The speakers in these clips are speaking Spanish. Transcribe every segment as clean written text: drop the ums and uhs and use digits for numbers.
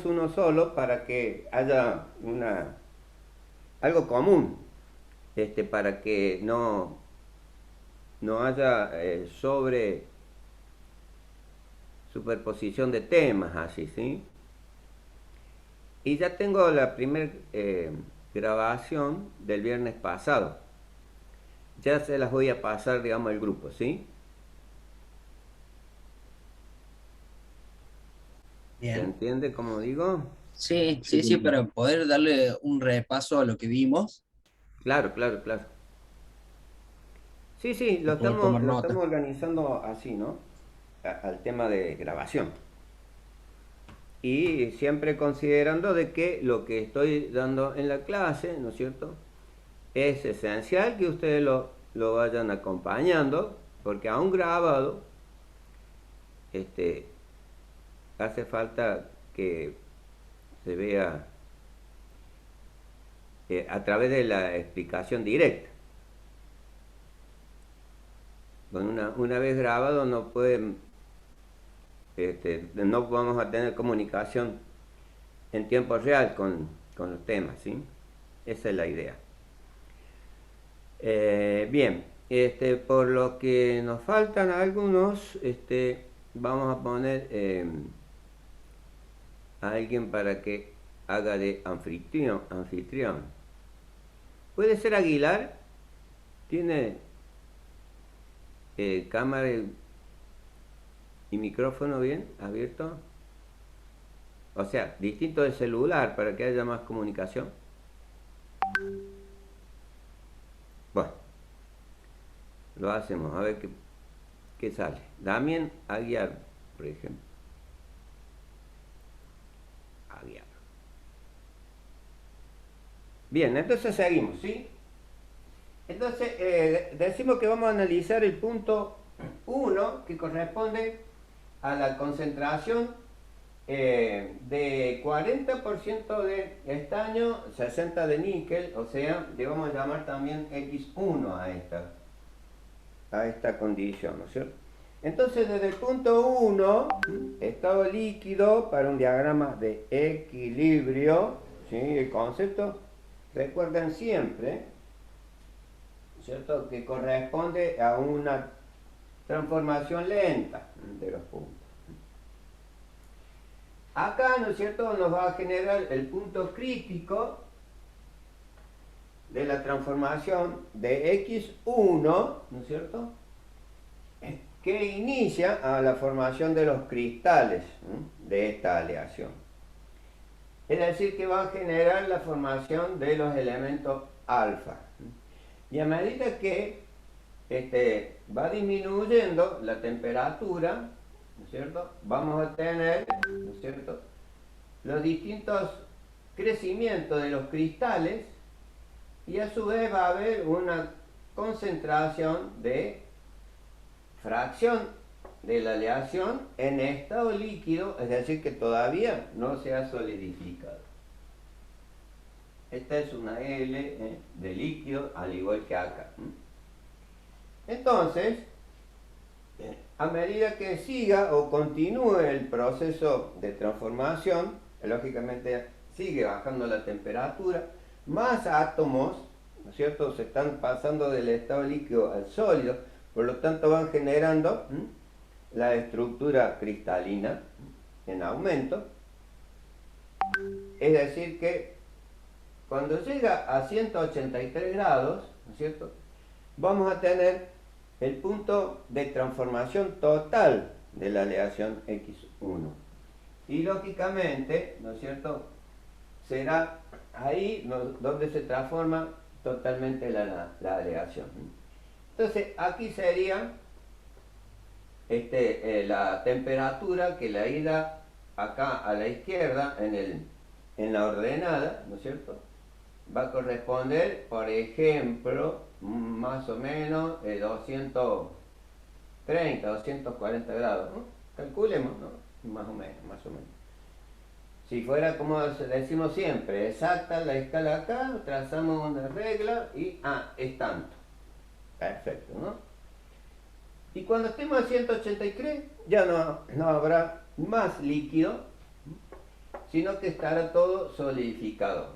uno solo para que haya algo común, para que no haya superposición de temas así, ¿sí? Y ya tengo la primera grabación del viernes pasado. Ya se las voy a pasar, digamos, al grupo, ¿sí? ¿Se Bien. entiende como digo? Sí, sí, sí, para poder darle un repaso a lo que vimos Claro, claro, claro. Sí, sí, y poder tomar lo nota. estamos organizando así, ¿no? Al tema de grabación. Y siempre considerando de que lo que estoy dando en la clase, ¿no es cierto? Es esencial que ustedes lo vayan acompañando, porque aún grabado, este, hace falta que se vea a través de la explicación directa. Con una vez grabado no vamos a tener comunicación en tiempo real con los temas, ¿sí? Esa es la idea. Bien, por lo que nos faltan algunos, vamos a poner a alguien para que haga de anfitrión. ¿Puede ser Aguilar? ¿Tiene cámara y micrófono bien abierto? O sea, distinto de celular para que haya más comunicación. Bueno, lo hacemos, a ver qué sale. Damián Aguiar, por ejemplo. Aguiar. Bien, entonces seguimos, ¿sí? Entonces, decimos que vamos a analizar el punto uno que corresponde a la concentración de 40% de estaño, 60 de níquel, o sea, le vamos a llamar también X1 a esta condición, ¿no es cierto? Entonces, desde el punto uno, estado líquido para un diagrama de equilibrio, ¿sí? El concepto, recuerden siempre, ¿cierto? Que corresponde a una transformación lenta de los puntos. Acá, ¿no es cierto?, nos va a generar el punto crítico de la transformación de X1, ¿no es cierto?, que inicia a la formación de los cristales de esta aleación. Es decir, que va a generar la formación de los elementos alfa. Y a medida que va disminuyendo la temperatura, ¿no es cierto?, vamos a tener, ¿no es cierto?, los distintos crecimientos de los cristales y a su vez va a haber una concentración de fracción de la aleación en estado líquido, es decir, que todavía no se ha solidificado. Esta es una L de líquido, al igual que acá. Entonces, a medida que siga o continúe el proceso de transformación, lógicamente sigue bajando la temperatura, más átomos, ¿no es cierto?, se están pasando del estado líquido al sólido, por lo tanto van generando la estructura cristalina en aumento. Es decir que cuando llega a 183 grados, ¿no es cierto?, vamos a tener el punto de transformación total de la aleación X1. Y lógicamente, ¿no es cierto?, será ahí donde se transforma totalmente la aleación. Entonces, aquí sería la temperatura que la ida acá a la izquierda en la ordenada, ¿no es cierto?, va a corresponder, por ejemplo, más o menos 230, 240 grados, ¿no? Calculemos, ¿no? Más o menos, más o menos. Si fuera como decimos siempre, exacta la escala acá, trazamos una regla y, es tanto. Perfecto, ¿no? Y cuando estemos a 183, ya no habrá más líquido, sino que estará todo solidificado.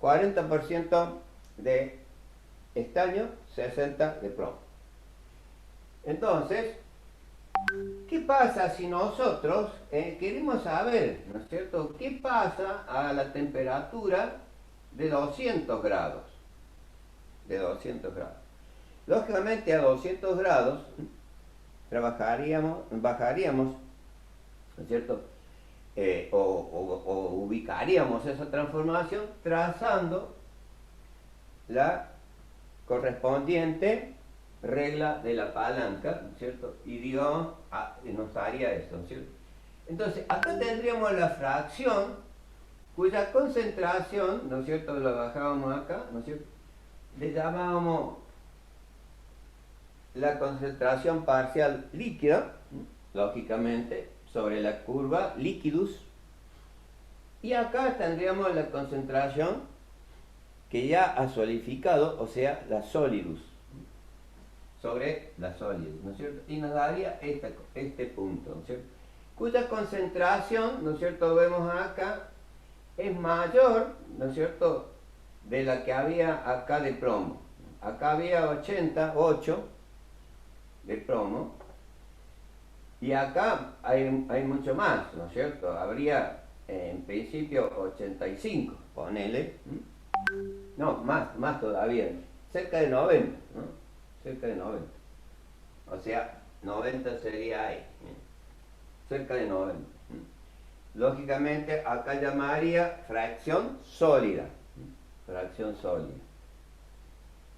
40% de estaño, 60% de plomo. Entonces, ¿qué pasa si nosotros queremos saber, ¿no es cierto?, qué pasa a la temperatura de 200 grados? De 200 grados. Lógicamente a 200 grados bajaríamos, ¿no es cierto?, o ubicaríamos esa transformación trazando la correspondiente regla de la palanca, ¿no es cierto? Y digamos, nos daría esto, ¿no es cierto? Entonces, acá tendríamos la fracción cuya concentración, ¿no es cierto?, la bajábamos acá, ¿no es cierto?, le llamábamos la concentración parcial líquida, lógicamente, sobre la curva liquidus, y acá tendríamos la concentración que ya ha solidificado, o sea, la solidus, sobre la solidus, ¿no es cierto? Y nos daría este punto, ¿no es cierto?, cuya concentración, ¿no es cierto?, vemos acá, es mayor, ¿no es cierto?, de la que había acá de plomo. Acá había 88 de plomo, y acá hay mucho más, ¿no es cierto? Habría en principio 85, ponele, no, más todavía, cerca de 90, ¿no? Cerca de 90. O sea, 90 sería ahí, cerca de 90. Lógicamente acá llamaría fracción sólida. Fracción sólida.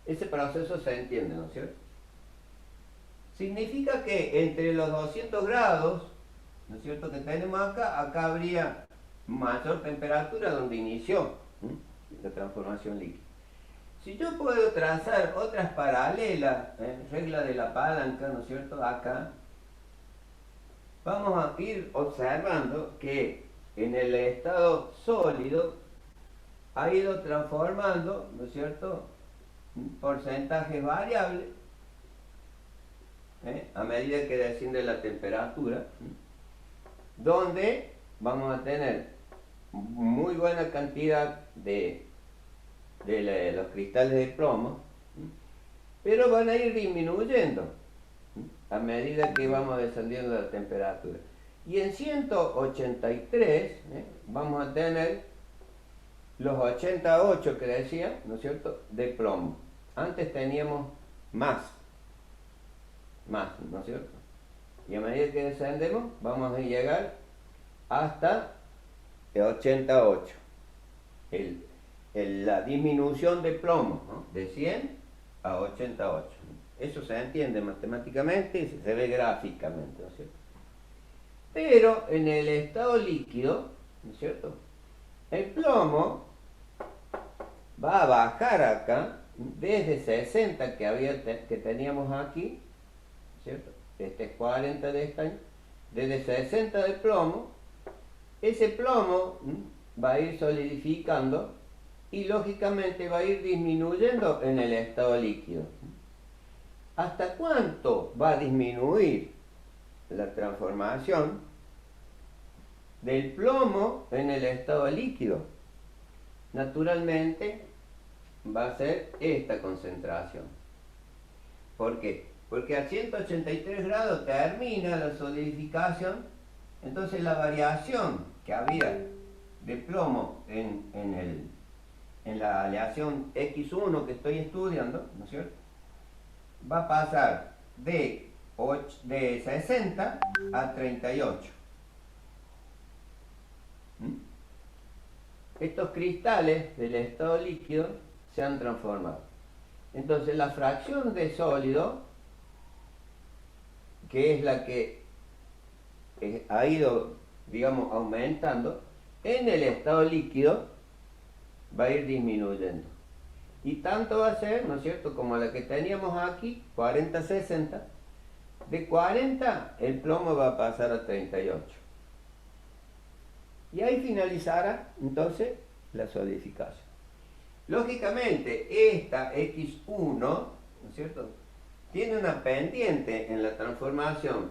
Ese proceso se entiende, ¿no es cierto? Significa que entre los 200 grados, ¿no es cierto?, que tenemos acá habría mayor temperatura donde inició la transformación líquida. Si yo puedo trazar otras paralelas, regla de la palanca, ¿no es cierto?, acá, vamos a ir observando que en el estado sólido ha ido transformando, ¿no es cierto?, porcentajes variables a medida que desciende la temperatura, donde vamos a tener muy buena cantidad de los cristales de plomo, pero van a ir disminuyendo a medida que vamos descendiendo la temperatura. Y en 183 vamos a tener los 88 que decía, ¿no es cierto?, de plomo. Antes teníamos más, ¿no es cierto? Y a medida que descendemos vamos a llegar hasta el 88. La disminución de plomo, ¿no?, de 100 a 88. Eso se entiende matemáticamente y se ve gráficamente, ¿no es cierto? Pero en el estado líquido, ¿no es cierto?, el plomo va a bajar acá desde 60 que teníamos aquí, ¿cierto? Este es 40 de estaño, desde 60 de plomo, ese plomo va a ir solidificando y lógicamente va a ir disminuyendo en el estado líquido. ¿Hasta cuánto va a disminuir la transformación del plomo en el estado líquido? Naturalmente va a ser esta concentración. ¿Por qué? Porque a 183 grados termina la solidificación, entonces la variación que había de plomo en la aleación X1 que estoy estudiando, ¿no es cierto?, va a pasar de 60 a 38. Estos cristales del estado líquido se han transformado. Entonces la fracción de sólido, que es la que ha ido, digamos, aumentando, en el estado líquido va a ir disminuyendo. Y tanto va a ser, ¿no es cierto?, como la que teníamos aquí, 40-60. De 40 el plomo va a pasar a 38. Y ahí finalizará entonces la solidificación. Lógicamente, esta X1, ¿no es cierto?, tiene una pendiente en la transformación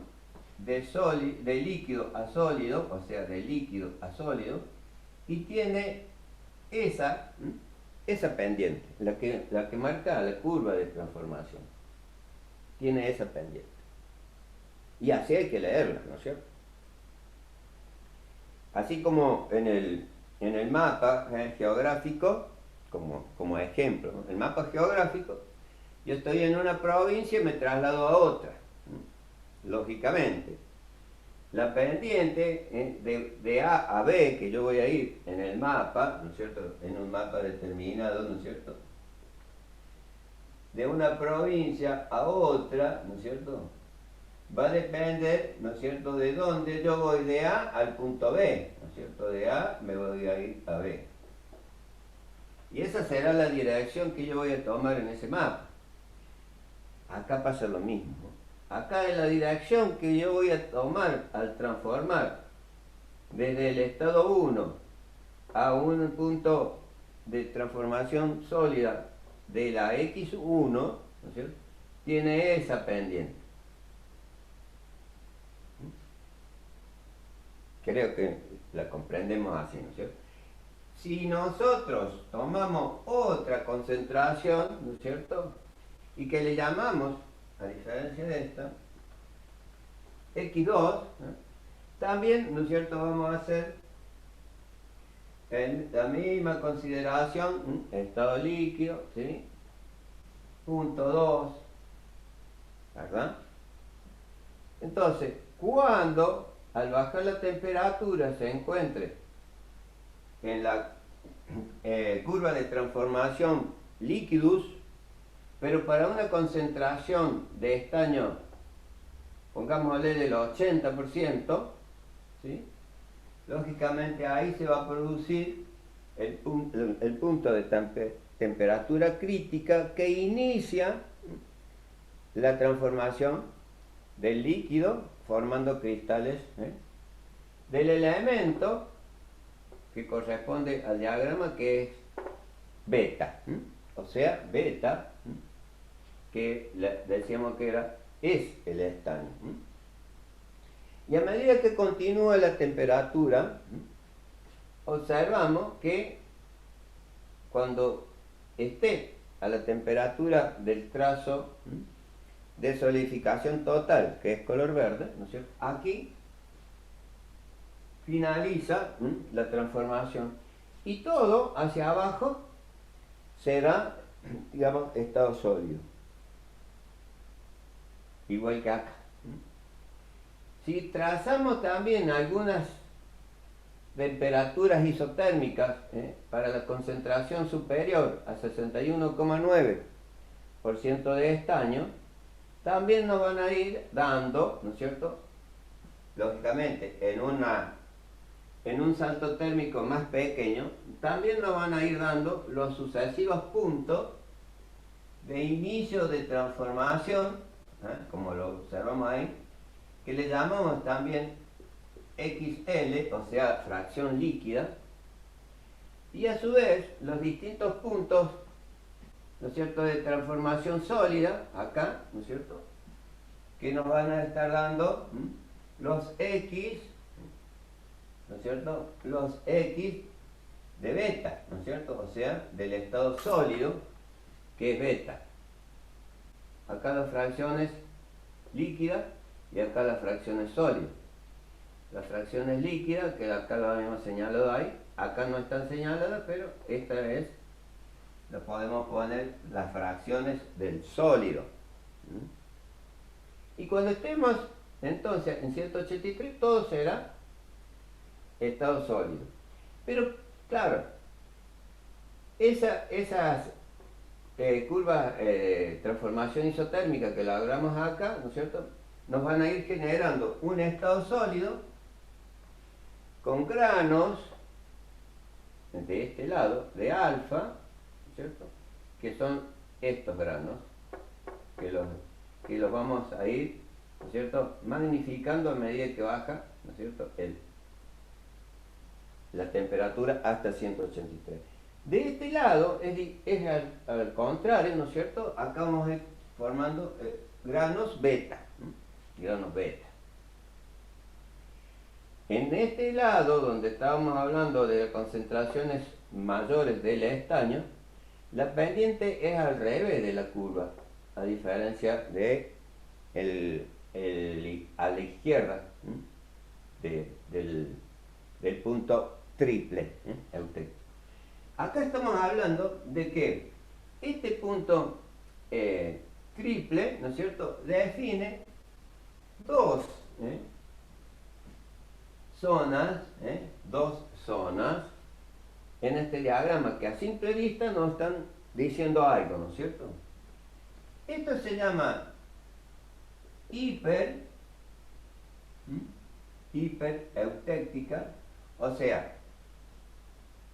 de líquido a sólido, o sea, de líquido a sólido, y tiene esa pendiente, la que marca la curva de transformación. Tiene esa pendiente. Y así hay que leerla, ¿no es cierto? Así como en el mapa geográfico, como ejemplo, ¿no? El mapa geográfico, yo estoy en una provincia y me traslado a otra, ¿no? Lógicamente. La pendiente de A a B, que yo voy a ir en el mapa, ¿no es cierto? En un mapa determinado, ¿no es cierto? De una provincia a otra, ¿no es cierto? Va a depender, ¿no es cierto?, de dónde yo voy de A al punto B, ¿no es cierto? De A me voy a ir a B. Y esa será la dirección que yo voy a tomar en ese mapa. Acá pasa lo mismo, ¿no? Acá es la dirección que yo voy a tomar al transformar desde el estado 1 a un punto de transformación sólida de la X1, ¿no es cierto?, tiene esa pendiente. Creo que la comprendemos así, ¿no es cierto? Si nosotros tomamos otra concentración, ¿no es cierto?, y que le llamamos, a diferencia de esta, X2, ¿no?, también, ¿no es cierto?, vamos a hacer la misma consideración, estado líquido, ¿sí?, punto 2, ¿verdad? Entonces, cuando al bajar la temperatura se encuentre en la curva de transformación liquidus, pero para una concentración de estaño, pongámosle del 80%, ¿sí?, lógicamente ahí se va a producir el punto de temperatura crítica que inicia la transformación del líquido formando cristales del elemento que corresponde al diagrama, que es beta, o sea, beta, que decíamos que es el estaño. Y a medida que continúa la temperatura, observamos que cuando esté a la temperatura del trazo de solidificación total, que es color verde, ¿no es cierto?, aquí finaliza la transformación y todo hacia abajo será, digamos, estado sólido, igual que acá. Si trazamos también algunas temperaturas isotérmicas para la concentración superior a 61,9% de estaño, también nos van a ir dando, ¿no es cierto?, lógicamente en un salto térmico más pequeño, también nos van a ir dando los sucesivos puntos de inicio de transformación, como lo observamos ahí, que le llamamos también XL, o sea, fracción líquida, y a su vez los distintos puntos, ¿no es cierto?, de transformación sólida, acá, ¿no es cierto?, que nos van a estar dando los X, ¿no es cierto?, los X de beta, ¿no es cierto?, o sea, del estado sólido, que es beta. Acá las fracciones líquidas y acá las fracciones sólidas. Las fracciones líquidas, que acá lo habíamos señalado ahí, acá no están señaladas, pero esta es, lo podemos poner las fracciones del sólido. Y cuando estemos entonces en 183, todo será estado sólido. Pero claro, esas curvas transformación isotérmica que logramos acá, ¿no es cierto?, nos van a ir generando un estado sólido con granos de este lado de alfa, ¿no es cierto?, que son estos granos, que los vamos a ir, ¿no es cierto?, magnificando a medida que baja, ¿no es cierto?, la temperatura hasta 183. De este lado es al contrario, ¿no es cierto?, acá vamos a ir formando granos beta, granos beta. En este lado, donde estábamos hablando de concentraciones mayores del estaño, la pendiente es al revés de la curva, a diferencia de a la izquierda del punto triple eutecto. Acá estamos hablando de que este punto triple, ¿no es cierto?, define dos zonas en este diagrama que a simple vista nos están diciendo algo, ¿no es cierto? Esto se llama hipereutectica, o sea,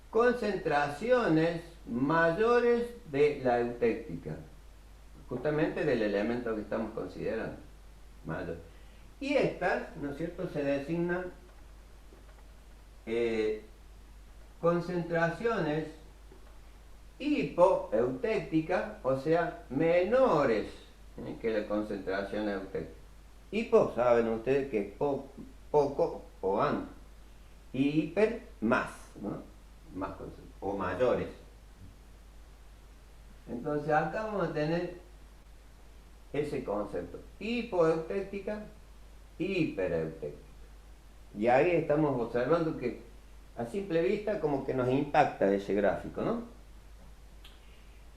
concentraciones mayores de la eutectica, justamente del elemento que estamos considerando, mayor. Y estas, ¿no es cierto?, se designan concentraciones hipoeutécticas, o sea, menores que la concentración eutéctica. Hipo, saben ustedes que es poco o antes, y hiper, más, ¿no? Más o mayores. Entonces acá vamos a tener ese concepto, hipoeutéctica, hipereutéctica. Y ahí estamos observando que a simple vista como que nos impacta ese gráfico, ¿no?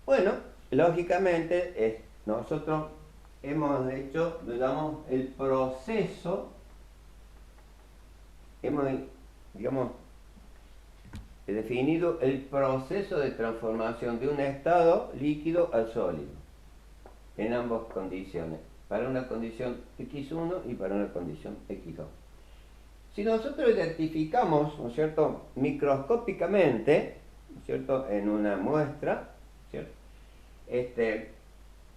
Bueno, lógicamente nosotros hemos hecho, digamos, el proceso, hemos, digamos, definido el proceso de transformación de un estado líquido al sólido en ambas condiciones, para una condición X1 y para una condición X2. Si nosotros identificamos, ¿no es cierto?, microscópicamente, ¿no es cierto?, en una muestra, ¿cierto?,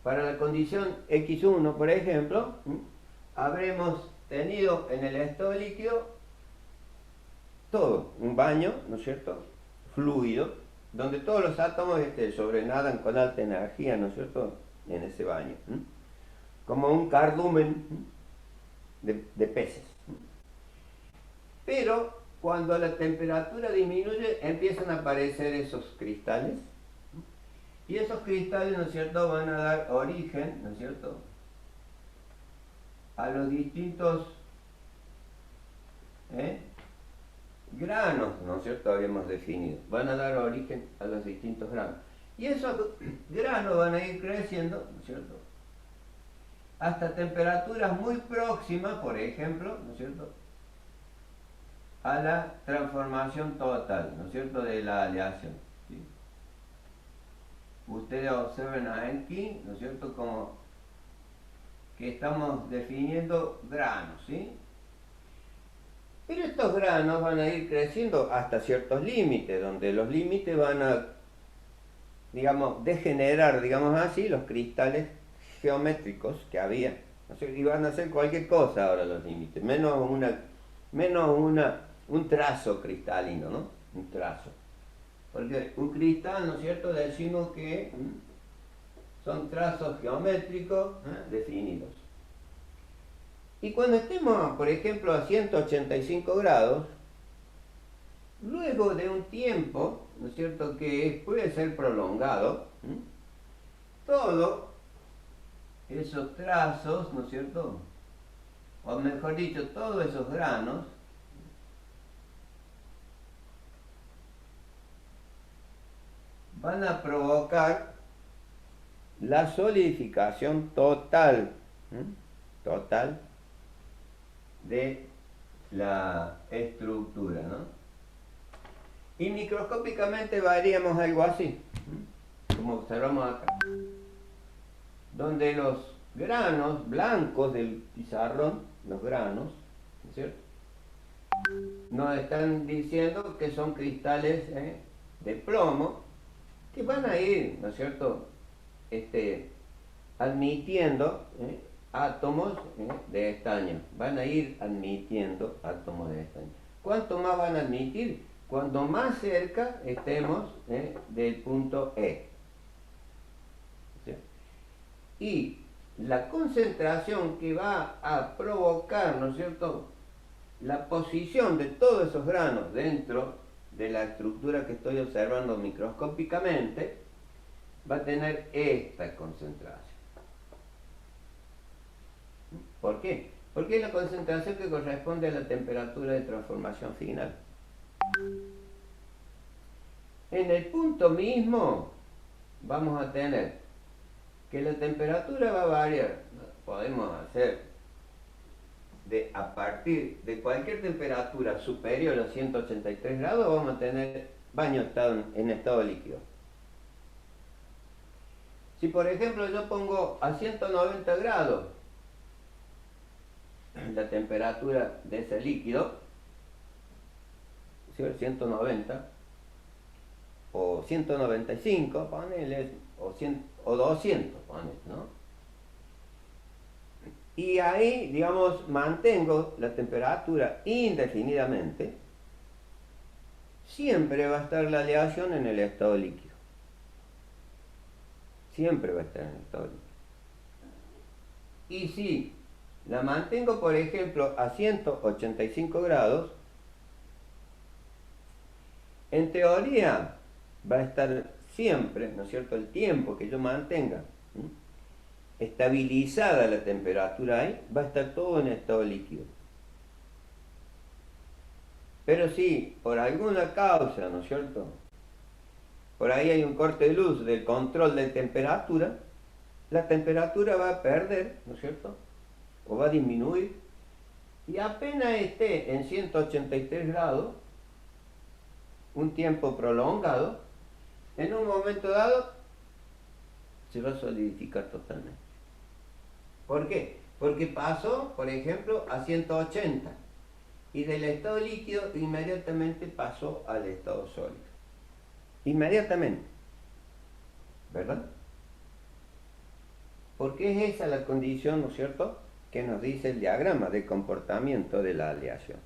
para la condición X1, por ejemplo, habremos tenido en el estado líquido todo, un baño, ¿no es cierto?, fluido, donde todos los átomos sobrenadan con alta energía, ¿no es cierto?, en ese baño, como un cardumen de peces. Pero cuando la temperatura disminuye, empiezan a aparecer esos cristales, y esos cristales, ¿no es cierto?, van a dar origen, ¿no es cierto?, a los distintos granos, ¿no es cierto?, habíamos definido. Van a dar origen a los distintos granos. Y esos granos van a ir creciendo, ¿no es cierto?, hasta temperaturas muy próximas, por ejemplo, ¿no es cierto?, a la transformación total, ¿no es cierto?, de la aleación, ¿sí? Ustedes observen aquí, ¿no es cierto?, como que estamos definiendo granos, ¿sí? Pero estos granos van a ir creciendo hasta ciertos límites, donde los límites van a, digamos, degenerar, digamos así, los cristales geométricos que había, ¿no es cierto?, y van a hacer cualquier cosa ahora los límites, menos un trazo cristalino, ¿no? Un trazo. Porque un cristal, ¿no es cierto?, decimos que son trazos geométricos definidos. Y cuando estemos, por ejemplo, a 185 grados, luego de un tiempo, ¿no es cierto?, que puede ser prolongado, todos esos trazos, ¿no es cierto?, o mejor dicho, todos esos granos, van a provocar la solidificación total, total de la estructura, ¿no? Y microscópicamente veríamos algo así, como observamos acá, donde los granos blancos del pizarrón, los granos, ¿no es cierto?, nos están diciendo que son cristales de plomo que van a ir, ¿no es cierto?, admitiendo átomos de estaño, van a ir admitiendo átomos de estaño. ¿Cuánto más van a admitir? Cuanto más cerca estemos del punto E. ¿Sí? Y la concentración que va a provocar, ¿no es cierto?, la posición de todos esos granos dentro de la estructura que estoy observando microscópicamente va a tener esta concentración. ¿Por qué? Porque es la concentración que corresponde a la temperatura de transformación final. En el punto mismo vamos a tener que la temperatura va a variar. Podemos hacer a partir de cualquier temperatura superior a 183 grados, vamos a tener baño en estado líquido. Si por ejemplo yo pongo a 190 grados la temperatura de ese líquido, ¿sí? 190 o 195, ponele, o 200, ponele, ¿no? Y ahí, digamos, mantengo la temperatura indefinidamente, siempre va a estar la aleación en el estado líquido. Siempre va a estar en el estado líquido. Y si la mantengo, por ejemplo, a 185 grados, en teoría va a estar siempre, ¿no es cierto?, el tiempo que yo mantenga estabilizada la temperatura ahí, va a estar todo en estado líquido. Pero si por alguna causa, ¿no es cierto?, por ahí hay un corte de luz del control de temperatura, la temperatura va a perder, ¿no es cierto?, o va a disminuir, y apenas esté en 183 grados, un tiempo prolongado, en un momento dado se va a solidificar totalmente. ¿Por qué? Porque pasó, por ejemplo, a 180 y del estado líquido inmediatamente pasó al estado sólido. Inmediatamente. ¿Verdad? Porque es esa la condición, ¿no es cierto?, que nos dice el diagrama de comportamiento de la aleación.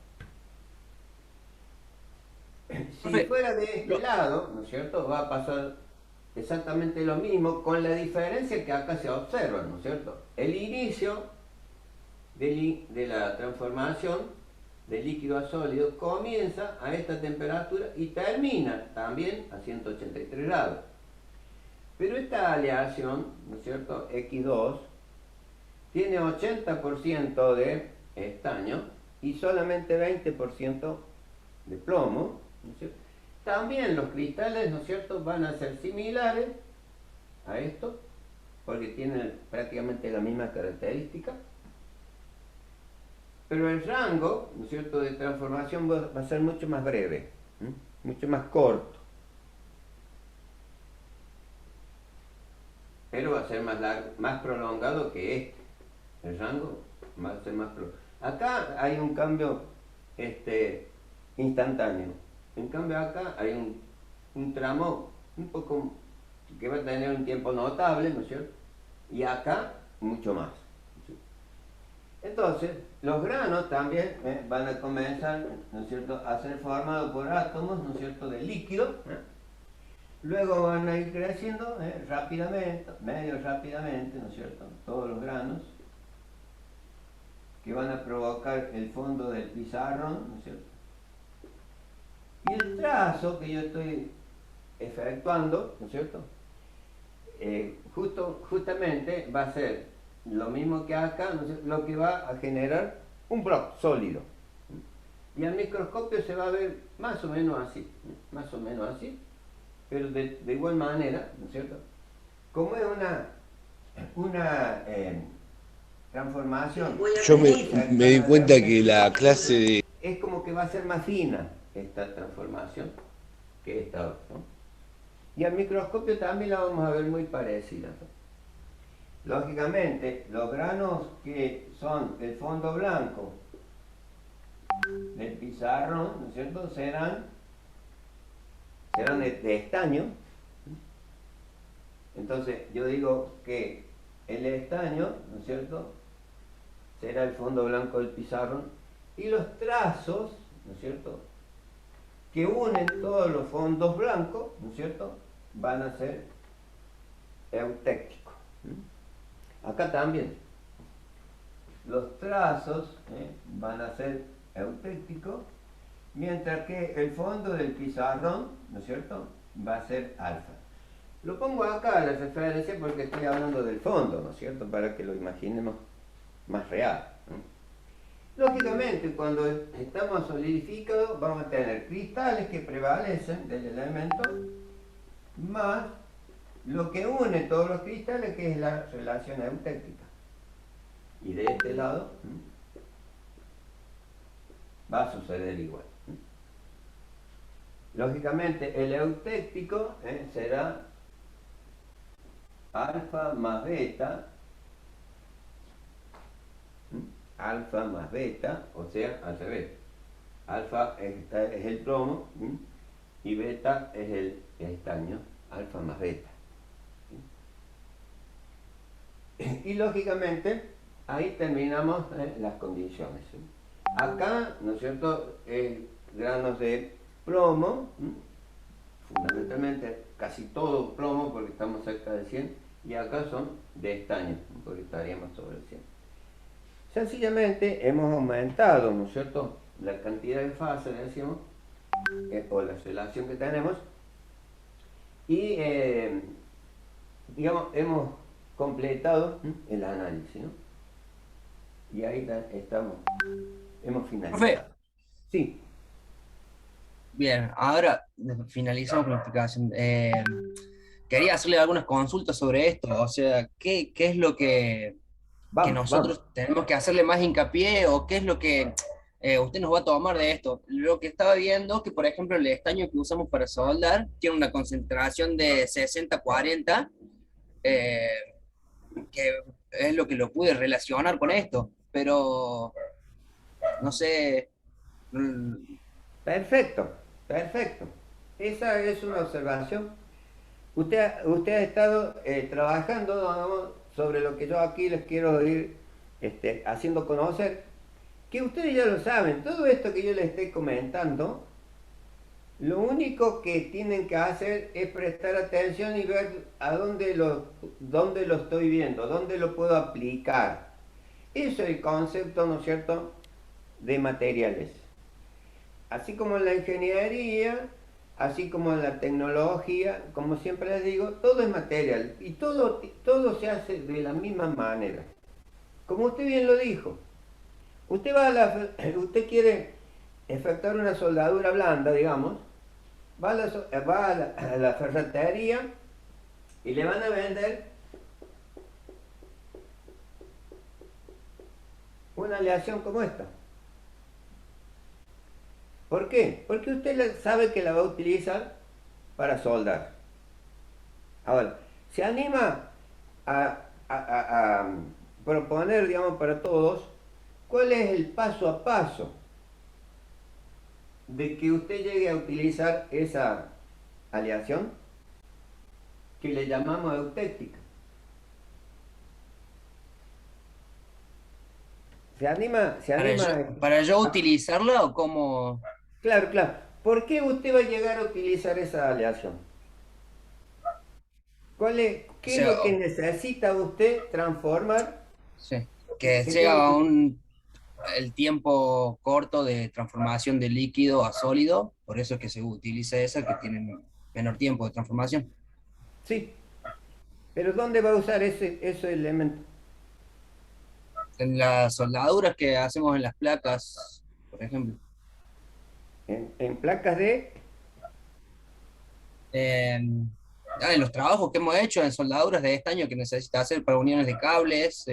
Si fuera de este lado, ¿no es cierto?, va a pasar exactamente lo mismo, con la diferencia que acá se observa, ¿no es cierto? El inicio de la transformación de líquido a sólido comienza a esta temperatura y termina también a 183 grados. Pero esta aleación, ¿no es cierto?, X2, tiene 80% de estaño y solamente 20% de plomo, ¿no es cierto? También los cristales, ¿no es cierto?, van a ser similares a esto, porque tienen prácticamente la misma característica. Pero el rango, ¿no es cierto?, de transformación va a ser mucho más breve, mucho más corto. Pero va a ser más prolongado que este. El rango va a ser más prolongado. Acá hay un cambio instantáneo. En cambio acá hay un tramo un poco que va a tener un tiempo notable, ¿no es cierto? Y acá mucho más. Entonces, los granos también van a comenzar, ¿no es cierto?, a ser formados por átomos, ¿no es cierto?, de líquido. Luego van a ir creciendo rápidamente, medio rápidamente, ¿no es cierto?, todos los granos, que van a provocar el fondo del pizarrón, ¿no es cierto? Y el trazo que yo estoy efectuando, ¿no es cierto?, justamente va a ser lo mismo que acá, ¿no es cierto?, lo que va a generar un bloque sólido. Y al microscopio se va a ver más o menos así, pero de igual manera, ¿no es cierto?, como es una transformación. Yo me di cuenta que la clase de... Es como que va a ser más fina esta transformación que esta otra, ¿no? Y al microscopio también la vamos a ver muy parecida, ¿no? Lógicamente, los granos que son el fondo blanco del pizarrón, ¿no es cierto?, serán de estaño. Entonces, yo digo que el estaño, ¿no es cierto?, será el fondo blanco del pizarrón, y los trazos, ¿no es cierto?, que unen todos los fondos blancos, ¿no es cierto?, van a ser eutécticos. Acá también los trazos van a ser eutéctico, mientras que el fondo del pizarrón, ¿no es cierto?, va a ser alfa. Lo pongo acá a la referencia porque estoy hablando del fondo, ¿no es cierto?, para que lo imaginemos más real, ¿no? Lógicamente, cuando estamos solidificados, vamos a tener cristales que prevalecen del elemento, más lo que une todos los cristales, que es la relación eutéctica. Y de este lado va a suceder igual. Lógicamente, el eutéctico será alfa más beta, alfa más beta, o sea, al revés. Alfa es el plomo y beta es el estaño, alfa más beta. Y lógicamente, ahí terminamos las condiciones. Acá, ¿no es cierto?, granos de plomo, fundamentalmente casi todo plomo porque estamos cerca de 100, y acá son de estaño, porque estaríamos sobre el 100. Sencillamente hemos aumentado, ¿no es cierto?, la cantidad de fases, decimos, o la relación que tenemos, y digamos, hemos completado el análisis, ¿no? Y ahí estamos, hemos finalizado. Profe, Sí. bien, ahora finalizamos con la explicación. Quería hacerle algunas consultas sobre esto, o sea, ¿qué es lo que Vamos, vamos. nosotros tenemos que hacerle más hincapié o qué es lo que usted nos va a tomar de esto? Lo que estaba viendo que, por ejemplo, el estaño que usamos para soldar tiene una concentración de 60-40, eh, que es lo que lo pude relacionar con esto, pero no sé. Perfecto, perfecto. Esa es una observación. Usted ha estado trabajando, digamos, sobre lo que yo aquí les quiero ir haciendo conocer, que ustedes ya lo saben. Todo esto que yo les estoy comentando, lo único que tienen que hacer es prestar atención y ver a dónde lo estoy viendo, dónde lo puedo aplicar. Eso es el concepto, ¿no es cierto?, de materiales. Así como en la ingeniería, así como en la tecnología, como siempre les digo, todo es material y todo se hace de la misma manera. Como usted bien lo dijo, usted quiere efectuar una soldadura blanda, digamos, va a la ferretería y le van a vender una aleación como esta. ¿Por qué? Porque usted sabe que la va a utilizar para soldar. Ahora, se anima a proponer, digamos, para todos, cuál es el paso a paso de que usted llegue a utilizar esa aleación que le llamamos eutéctica. ¿Se anima? Para yo utilizarla o cómo? Claro, claro. ¿Por qué usted va a llegar a utilizar esa aleación? ¿Qué O es lo sea, que necesita usted transformar? sí, que ¿Qué es lo sea que- el tiempo corto de transformación de líquido a sólido, por eso es que se utiliza esa que tiene menor tiempo de transformación. Sí, pero ¿dónde va a usar ese elemento? En las soldaduras que hacemos en las placas, por ejemplo. En placas de... En los trabajos que hemos hecho en soldaduras de estaño que necesita hacer para uniones de cables,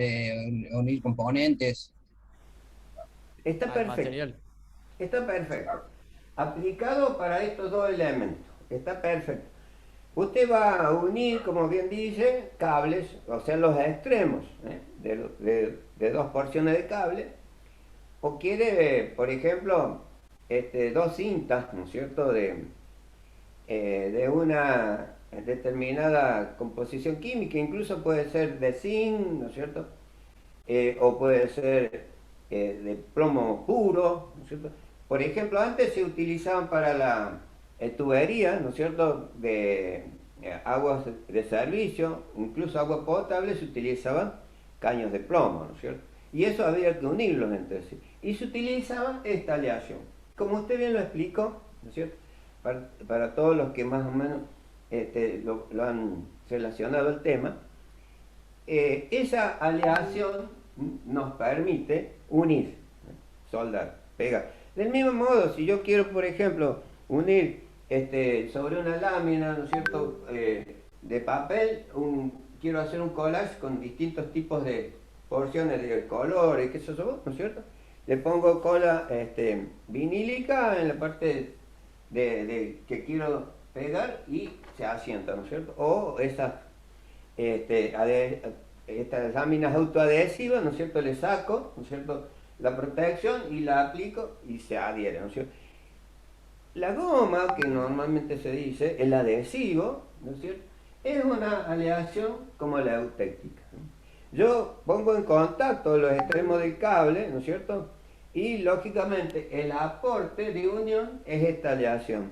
unir componentes. Está Al perfecto, material. está perfecto. Aplicado para estos dos elementos, está perfecto. Usted va a unir, como bien dice, cables, o sea, los extremos de dos porciones de cable, o quiere, por ejemplo, dos cintas, ¿no es cierto?, de una determinada composición química, incluso puede ser de zinc, ¿no es cierto?, o puede ser de plomo puro, ¿no es cierto? Por ejemplo, antes se utilizaban para la tubería, ¿no es cierto?, de aguas de servicio, incluso agua potable, se utilizaban caños de plomo, ¿no es cierto? Y eso había que unirlos entre sí. Y se utilizaba esta aleación. Como usted bien lo explicó, ¿no es cierto? Para todos los que más o menos lo han relacionado al tema, esa aleación nos permite unir, soldar, pegar. Del mismo modo, si yo quiero, por ejemplo, unir sobre una lámina, ¿no es cierto?, de papel, quiero hacer un collage con distintos tipos de porciones de colores, qué sé yo, ¿no es cierto? Le pongo cola vinílica en la parte que quiero pegar y se asienta, ¿no es cierto? O estas láminas autoadhesivas, ¿no es cierto? Le saco, ¿no es cierto?, la protección y la aplico y se adhiere, ¿no es cierto? La goma, que normalmente se dice, el adhesivo, ¿no es cierto?, es una aleación como la eutéctica. Yo pongo en contacto los extremos del cable, ¿no es cierto?, y lógicamente el aporte de unión es esta aleación.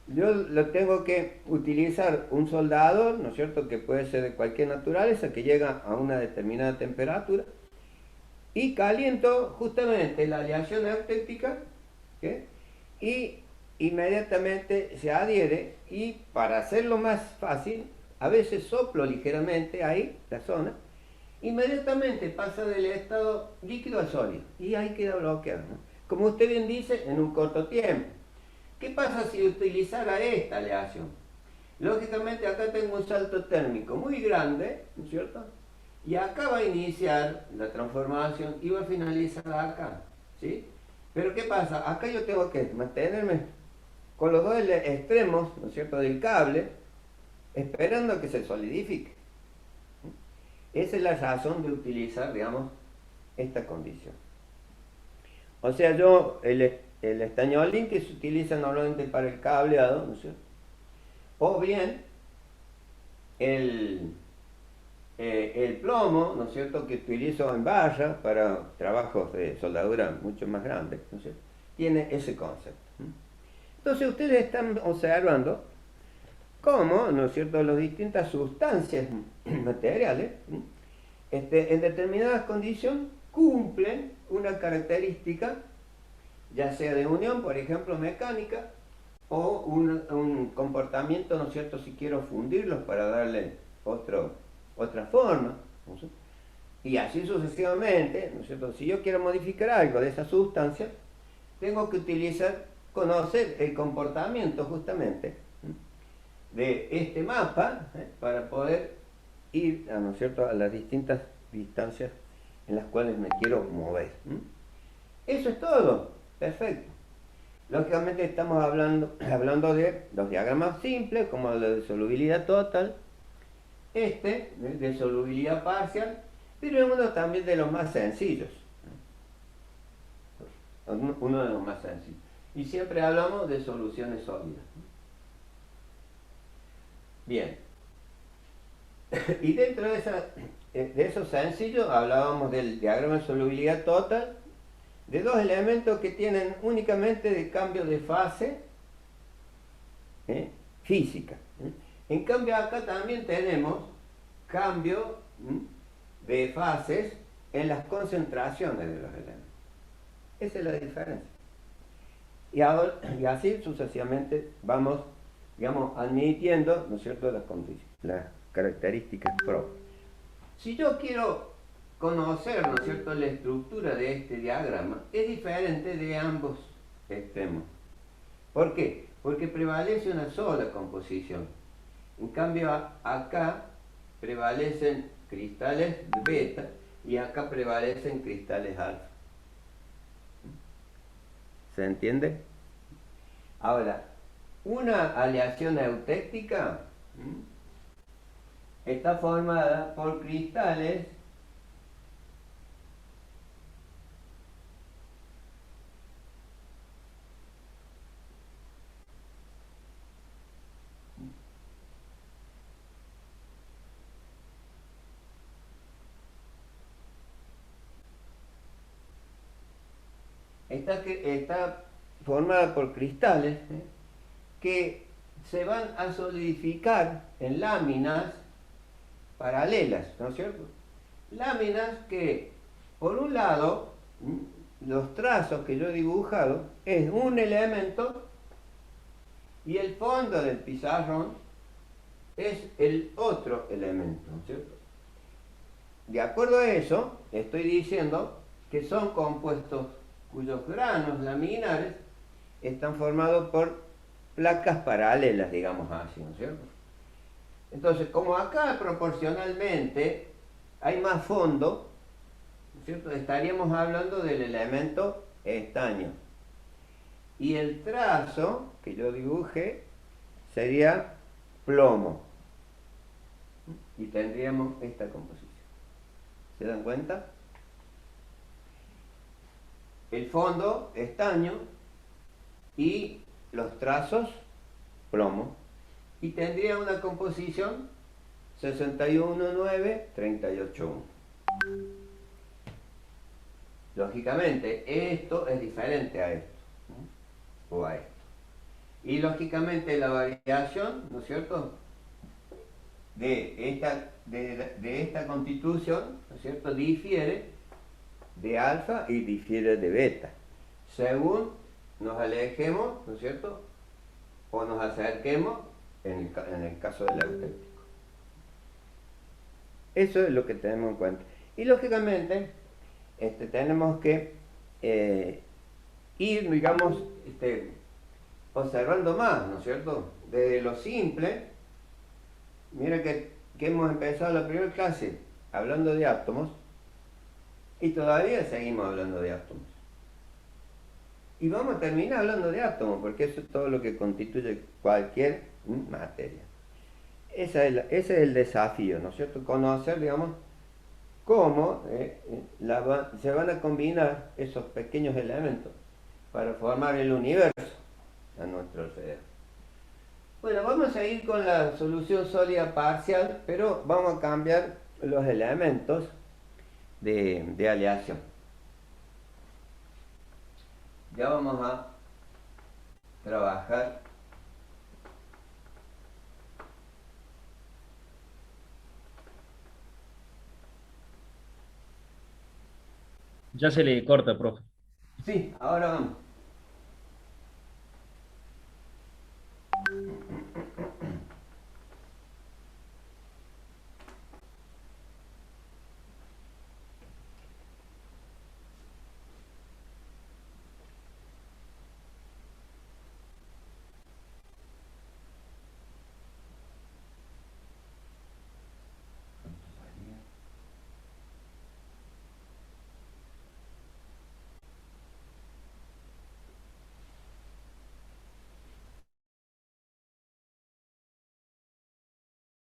Yo lo tengo que utilizar un soldador, ¿no es cierto?, que puede ser de cualquier naturaleza, que llega a una determinada temperatura, y caliento justamente la aleación eutéctica, ¿sí?, y inmediatamente se adhiere, y para hacerlo más fácil, a veces soplo ligeramente ahí, la zona, inmediatamente pasa del estado líquido al sólido, y ahí queda bloqueado, ¿no? Como usted bien dice, en un corto tiempo. ¿Qué pasa si utilizara esta aleación? Lógicamente acá tengo un salto térmico muy grande, ¿no es cierto?, y acá va a iniciar la transformación y va a finalizar acá, ¿sí? Pero ¿qué pasa? Acá yo tengo que mantenerme con los dos extremos, ¿no es cierto?, del cable, esperando a que se solidifique. Esa es la razón de utilizar, digamos, esta condición. O sea, el estañolín que se utiliza normalmente para el cableado, ¿no es cierto?, o bien el plomo, ¿no es cierto?, que utilizo en barra para trabajos de soldadura mucho más grandes, ¿no es cierto?, tiene ese concepto. Entonces ustedes están observando cómo, ¿no es cierto?, las distintas sustancias materiales, en determinadas condiciones cumplen una característica, ya sea de unión, por ejemplo, mecánica, o un comportamiento, ¿no es cierto?, si quiero fundirlos para darle otra forma, ¿no es cierto?, y así sucesivamente, ¿no es cierto? Si yo quiero modificar algo de esa sustancia, tengo que conocer el comportamiento justamente de este mapa, para poder ir, ¿no es cierto?, a las distintas distancias en las cuales me quiero mover. Eso es todo, perfecto. Lógicamente estamos hablando de los diagramas simples, como la de solubilidad total, de solubilidad parcial, pero es uno también de los más sencillos. Uno de los más sencillos. Y siempre hablamos de soluciones sólidas. Bien. Y dentro de esos sencillos hablábamos del diagrama de solubilidad total, de dos elementos que tienen únicamente de cambio de fase física. En cambio acá también tenemos cambio de fases en las concentraciones de los elementos. Esa es la diferencia. Y así sucesivamente vamos, digamos, admitiendo, ¿no es cierto?, las características propias. Si yo quiero conocer, ¿no es cierto?, la estructura de este diagrama, es diferente de ambos extremos. ¿Por qué? Porque prevalece una sola composición. En cambio, acá prevalecen cristales beta y acá prevalecen cristales alfa. ¿Se entiende? Ahora, una aleación eutéctica está formada por cristales está formada por cristales que se van a solidificar en láminas paralelas, ¿no es cierto? Láminas que por un lado, los trazos que yo he dibujado es un elemento y el fondo del pizarrón es el otro elemento, ¿no es cierto? De acuerdo a eso, estoy diciendo que son compuestos cuyos granos laminares están formados por placas paralelas, digamos así, ¿no es cierto? Entonces, como acá proporcionalmente hay más fondo, ¿no es cierto? Estaríamos hablando del elemento estaño. Y el trazo que yo dibujé sería plomo. Y tendríamos esta composición. ¿Se dan cuenta? El fondo estaño y los trazos plomo. Y tendría una composición 61,9, 38,1. Lógicamente, esto es diferente a esto, ¿no? O a esto. Y lógicamente la variación, ¿no es cierto?, de esta constitución, ¿no es cierto?, difiere de alfa y difiere de beta, según nos alejemos, ¿no es cierto?, o nos acerquemos en el caso del auténtico. Eso es lo que tenemos en cuenta. Y lógicamente, tenemos que ir, digamos, observando más, ¿no es cierto? Desde lo simple, mira que hemos empezado la primera clase hablando de átomos y todavía seguimos hablando de átomos. Y vamos a terminar hablando de átomos, porque eso es todo lo que constituye cualquier materia. Ese es el desafío, ¿no es cierto? Conocer, digamos, cómo se van a combinar esos pequeños elementos para formar el universo a nuestro alrededor. Bueno, vamos a ir con la solución sólida parcial, pero vamos a cambiar los elementos de aleación. Ya vamos a trabajar Ya se le corta, profe. sí, ahora vamos.